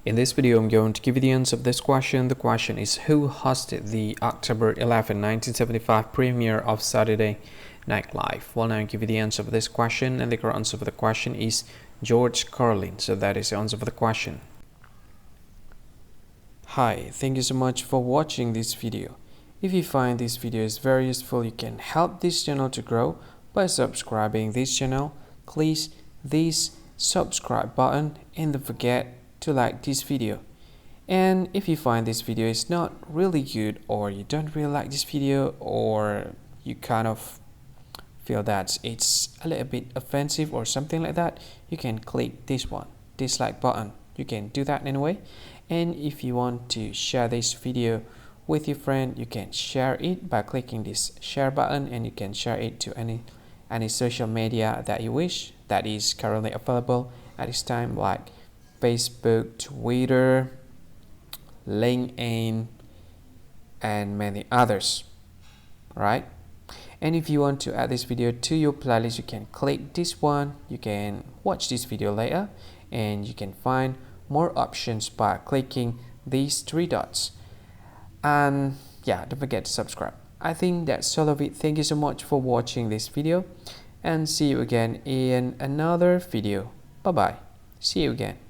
In this video, I'm going to give you the answer of this question. The question is, who hosted the October 11, 1975 premiere of Saturday Night Live? Well, now I'll give you the answer of this question, and the correct answer for the question is George Carlin. So that is the answer for the question. Hi, thank you so much for watching this video. If you find this video is very useful, you can help this channel to grow by subscribing this channel. Please this subscribe button and don't forget to like this video. And if you find this video is not really good, or you don't really like this video, or you kind of feel that it's a little bit offensive or something like that, you can click this one, dislike button. You can do that anyway. And if you want to share this video with your friend, you can share it by clicking this share button, and you can share it to any social media that you wish that is currently available at this time, like Facebook, Twitter, LinkedIn, and many others. Right? And if you want to add this video to your playlist, you can click this one. You can watch this video later, and you can find more options by clicking these three dots. And yeah, don't forget to subscribe. I think that's all of it. Thank you so much for watching this video, and see you again in another video. Bye bye. See you again.